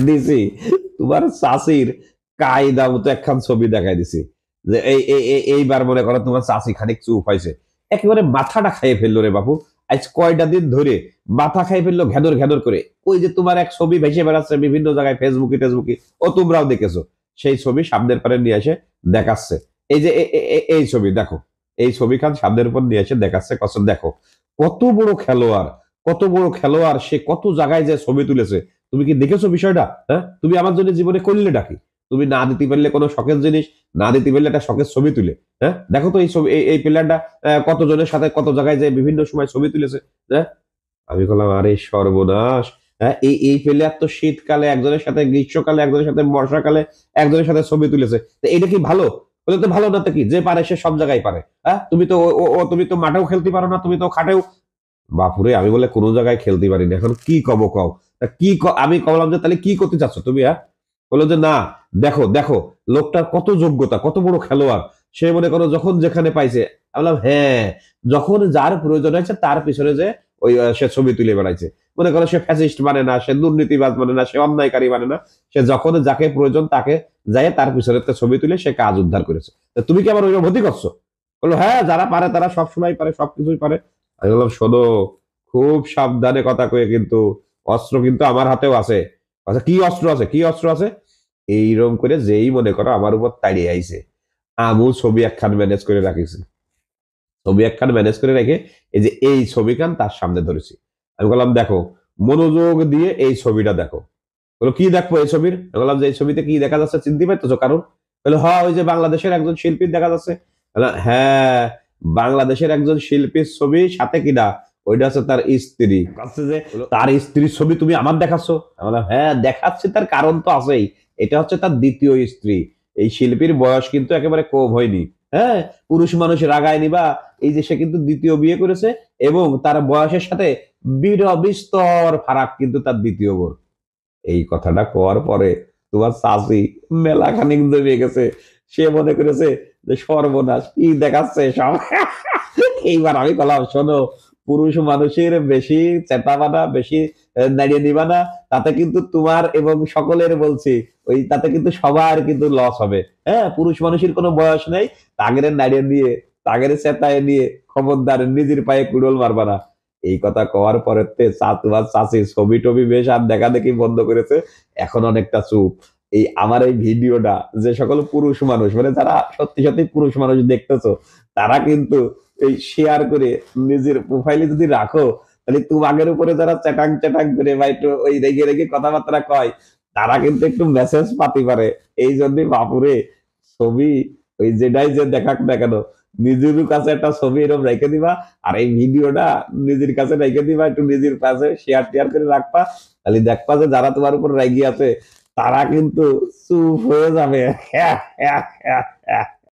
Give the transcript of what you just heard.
দিছি তোমার চাষির কায়দা মতো একখান ছবি দেখাই দিছি যে এইবার মনে করো তোমার চাষি খানিক চুপ হয়েছে, একেবারে মাথাটা খাইয়ে ফেললো রে বাপু। আজ কয়টা দিন ধরে মাথা খাই ফেললো ঘ্যাদর ঘ্যাদর করে। ওই যে তোমার এক ছবি ভেসে বেড়াচ্ছে বিভিন্ন জায়গায় ফেসবুকে টেসবুকে, ও তোমরাও দেখেছো, সেই ছবি সামনের পারে নিয়ে এসে দেখাচ্ছে। এই যে এই ছবি দেখো, এই ছবি খান সামনের উপর নিয়ে এসে দেখাচ্ছে, কসম দেখো কত বড় খেলোয়াড়, কত বড় খেলোয়াড় সে, কত জায়গায় যে ছবি তুলেছে। তুমি কি দেখেছো বিষয়টা? হ্যাঁ, তুমি আমার জন্য জীবনে করলে ডাকি, তুমি না দিতে পারলে কোনো শখের জিনিস, না দিতে পারলে একটা শখের ছবি তুলে। হ্যাঁ, দেখো তো এই ছবি, এই প্লেয়ারটা কত জনের সাথে কত জায়গায় যে বিভিন্ন সময় ছবি তুলেছে। হ্যাঁ, আমি বললাম আরে সর্বনাশ। হ্যাঁ, এই প্লেয়ার তো শীতকালে একজনের সাথে, গ্রীষ্মকালে একজনের সাথে, বর্ষাকালে একজনের সাথে ছবি তুলেছে। তো এটা কি ভালো? বলে তো ভালো না, তো কি, যে পারে সে সব জায়গায় পারে। হ্যাঁ, তুমি তো তুমি তো মাঠেও খেলতে পারো না, তুমি তো খাটেও। বাপুরে, আমি বলে কোনো জায়গায় খেলতে পারি না, এখন কি কব কও। তা কি আমি কবলাম যে তাহলে কি করতে চাচ্ছ তুমি? হ্যাঁ, বললো যে না, দেখো দেখো লোকটার কত যোগ্যতা, কত বড় খেলোয়াড়। সে মনে করো যখন যেখানে পাইছে, আমি বললাম হ্যাঁ, যখন যার প্রয়োজন হয়েছে তার পিছনে যে ওই সে ছবি তুলে বেড়াইছে। মনে করো সে ফ্যাসিস্ট মানে না, সে দুর্নীতিবাজ মানে না, সে অন্যায়কারী মানে না, সে যখন যাকে প্রয়োজন তাকে যায় তার পিছনে একটা ছবি তুলে সে কাজ উদ্ধার করেছে। তা তুমি কি আবার ওই ভর্তি করছো? বললো হ্যাঁ, যারা পারে তারা সবসময় পারে, সবকিছুই পারে। আমি বললাম শোনো, খুব সাবধানে কথা কয়ে কিন্তু, অস্ত্র কিন্তু আমার হাতেও আছে। আচ্ছা, কি অস্ত্র আছে, কি অস্ত্র আছে? এইরকম করে যেই মনে করো আমার উপর তাড়িয়ে আইছে, আমু ছবি একখান ম্যানেজ করে রাখিছি। ছবি একখান ম্যানেজ করে রেখে এই যে এই ছবিখান তার সামনে ধরেছি। আমি বললাম দেখো, মনোযোগ দিয়ে এই ছবিটা দেখো। বলো কি দেখবো এই ছবির? আমি বললাম যে এই ছবিতে কি দেখা যাচ্ছে চিনতে পারতেছো কারণ? বলে হ্যাঁ, ওই যে বাংলাদেশের একজন শিল্পীর দেখা যাচ্ছে। বললাম, হ্যাঁ, বাংলাদেশের একজন শিল্পীর ছবি, সাথে কিনা ওইটা হচ্ছে তার স্ত্রী। কাছে যে তার স্ত্রীর ছবি তুমি আমার দেখাচ্ছ? আমি বললাম হ্যাঁ দেখাচ্ছি, তার কারণ তো আছেই। এটা হচ্ছে তার দ্বিতীয় স্ত্রী। এই শিল্পীর বয়স কিন্তু একেবারে কম হয়নি। হ্যাঁ, পুরুষ মানুষ রাগায় নিবা, এই যে সে কিন্তু দ্বিতীয় বিয়ে করেছে, এবং তার বয়সের সাথে বিস্তর ফারাক কিন্তু তার দ্বিতীয় বোন। এই কথাটা কওয়ার পরে তোমার চাচি মেলা খানিক জমে গেছে। সে মনে করেছে যে সর্বনাশ, কি দেখাচ্ছে সব। এইবার আমি বললাম শোনো, পুরুষ মানুষের বেশি চেতাবা না, বেশি নাড়িয়ে নিবা না, তাতে কিন্তু তোমার এবং সকলের বলছি, ওই তাতে কিন্তু সবার কিন্তু লস হবে। হ্যাঁ, পুরুষ মানুষের কোনো বয়স নেই, তাগেরে নাড়িয়ে নিয়ে, তাগেরে চেতায় নিয়ে খবরদার নিজের পায়ে কুড়োল মারবা না। এই কথা কওয়ার পরে তোমার চাচি ছবি টবি বেশ আর দেখা দেখি বন্ধ করেছে, এখন অনেকটা চুপ। এই আমার এই ভিডিওটা যে সকল পুরুষ মানুষ, মানে যারা সত্যি সত্যি পুরুষ মানুষ দেখতেছো, তারা কিন্তু এই শেয়ার করে নিজের প্রোফাইলে যদি রাখো, তাহলে তোমাদের উপরে যারা চ্যাটাং চ্যাটাং করে বা একটু ওই রেগে রেগে কথাবার্তা কয়, তারা কিন্তু একটু মেসেজ পাতি পারে। এই জন্যই বাপুরে, ছবি ওই যেটাই যে দেখাক না কেন, নিজের কাছে একটা ছবি এরকম রেখে দিবা, আর এই ভিডিওটা নিজের কাছে রেখে দিবা, একটু নিজের কাছে শেয়ার টেয়ার করে রাখবা। তাহলে দেখবা যে যারা তোমার উপর রেগে আছে, তারা কিন্তু চুপ হয়ে যাবে।